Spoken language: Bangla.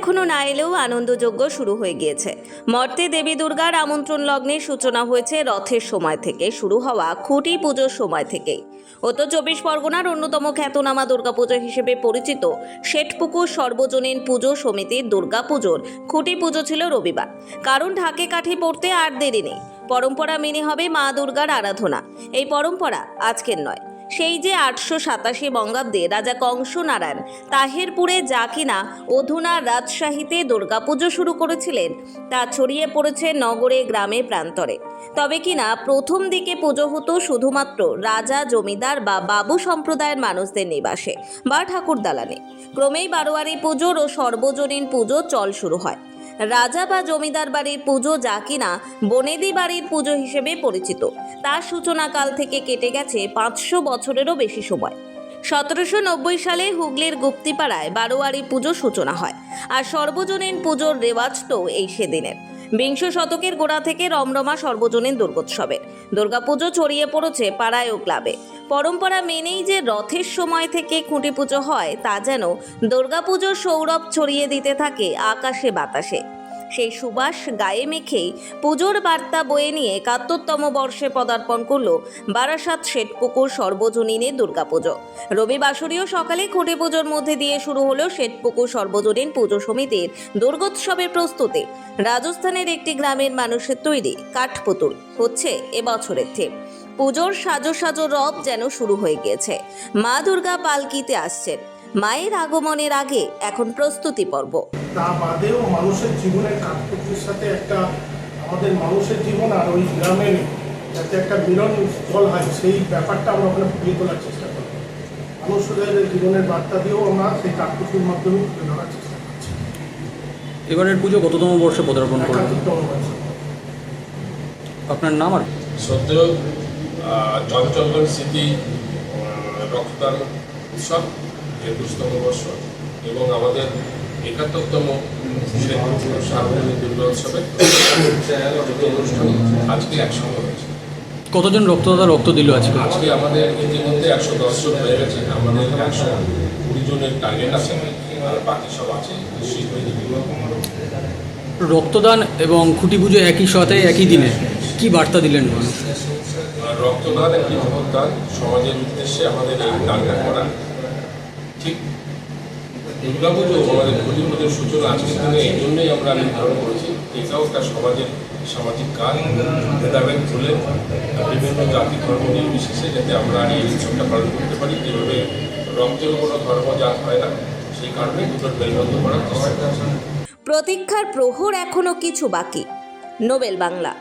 এখনো না এলেও আনন্দযজ্ঞ শুরু হয়ে গিয়েছে। মর্তে দেবী দুর্গার আমন্ত্রণ লগ্নের সূচনা হয়েছে রথের সময় থেকে, শুরু হওয়া খুঁটি পুজোর সময় থেকেই। উত্তর চব্বিশ পরগনার অন্যতম খ্যাতনামা দুর্গাপুজো হিসেবে পরিচিত শেঠপুকুর সর্বজনীন পুজো সমিতির দুর্গাপুজোর খুঁটি পুজো ছিল রবিবার। কারণ ঢাকে কাঠি পড়তে আর দেরি নেই, পরম্পরা মেনে হবে মা দুর্গার আরাধনা। এই পরম্পরা আজকের নয়, সেই যে 887 বঙ্গাব্দে রাজা কংস নারায়ণ তাহেরপুরে যা কিনা অধুনা রাজশাহীতে দুর্গাপুজো শুরু করেছিলেন, তা ছড়িয়ে পড়েছে নগরে গ্রামে প্রান্তরে। তবে কিনা প্রথম দিকে পুজো হতো শুধুমাত্র রাজা, জমিদার বা বাবু সম্প্রদায়ের মানুষদের নিবাসে বা ঠাকুর দালানে। ক্রমেই বারোয়ারি পুজোর ও সর্বজনীন পুজো চল শুরু হয়। রাজা বা জমিদার বাড়ির পুজো, যা কিনা বনেদি বাড়ির পুজো হিসেবে পরিচিত, তার সূচনাকাল থেকে কেটে গেছে 500 বছরেরও বেশি সময়। 1790 সালে হুগলির গুপ্তিপাড়ায় বারোয়ারি পুজো সূচনা হয়, আর সর্বজনীন পুজোর রেওয়াজ তো এই সেদিনের। বিংশ শতকের গোড়া থেকে রমরমা সর্বজনীন দুর্গোৎসবের দুর্গাপুজো ছড়িয়ে পড়েছে পাড়ায় ও ক্লাবে। পরম্পরা মেনেই যে রথের সময় থেকে খুঁটি পুজো হয়, তা যেন দুর্গাপুজোর সৌরভ ছড়িয়ে দিতে থাকে আকাশে বাতাসে। সেই সুবাস গায়ে মেখেই পুজোর বার্তা বয়ে নিয়ে 71তম বর্ষে পদার্পণ করল বারাসাত শেঠপুকুর সর্বজনীনের দুর্গাপুজো। রবিবাসরীয় সকালে খুঁটি পুজোর মধ্যে দিয়ে শুরু হলো শেঠপুকুর সর্বজনীন পুজো সমিতির দুর্গোৎসবের প্রস্তুতি। রাজস্থানের একটি গ্রামের মানুষের তৈরি কাঠপুতুল হচ্ছে এবছরের থিম। পুজোর সাজো সাজো রব যেন শুরু হয়ে গিয়েছে। মা দুর্গা পালকিতে আসছেন। মায়ের আগমনের আগে এখন প্রস্তুতি পর্ব। তা বাদেও মানুষের জীবনের কাঠপুতলির সাথে একটা আমাদের মানুষের জীবন আর ওই গ্রামের যাতে একটা মিলন স্থল হয়, সেই ব্যাপারটা আমরা ওখানে ফুটিয়ে তোলার চেষ্টা করি। মানুষদের জীবনের বার্তা দিয়েও আমরা সেই কাঠপুতলির মাধ্যমে তুলে ধরার চেষ্টা করছি। এবারের পুজো কততম বর্ষে পদার্পণ করলেন? 71তম বর্ষ। আপনার নাম? আর সদ্য চঞ্চলগঞ্জ স্মৃতি রক্তদান উৎসব 21তম বর্ষ এবং আমাদের 71তম সার্বজনীন দুর্গা উৎসবের অনুষ্ঠান আজকে একসঙ্গে হয়েছে। কতজন রক্তদাতা রক্ত দিল আজকে? আজকে আমাদের ইতিমধ্যে 110 জন হয়ে গেছে। আমাদের 120 জনের টার্গেট আছে, আর বাকি সব আছে শীঘ্রই। রক্তদান এবং খুঁটি পুজো একই সাথে একই দিনে কি বার্তা দিলেন? রক্তদান একটি মহৎ দান, সমাজের উদ্দেশ্যে আমাদের এই দানটা করা ঠিক। দুর্গাপুজো আমাদের খুঁটি পুজোর সূচনা আজকের দিনে এই জন্যই আমরা নির্ধারণ করেছি। এটাও একটা সমাজের সামাজিক কাজ, ভেদাভেদ ভুলে বিভিন্ন জাতি ধর্ম নির্বিশেষে যাতে আমরা এই উৎসবটা পালন করতে পারি। যেভাবে রক্তের কোনো ধর্ম জাত হয় না, সেই কারণে দুটোর মেলবন্ধ করার চেষ্টা করছি। প্রতীক্ষার প্রহর এখনো কিছু বাকি। নোবেল বাংলা।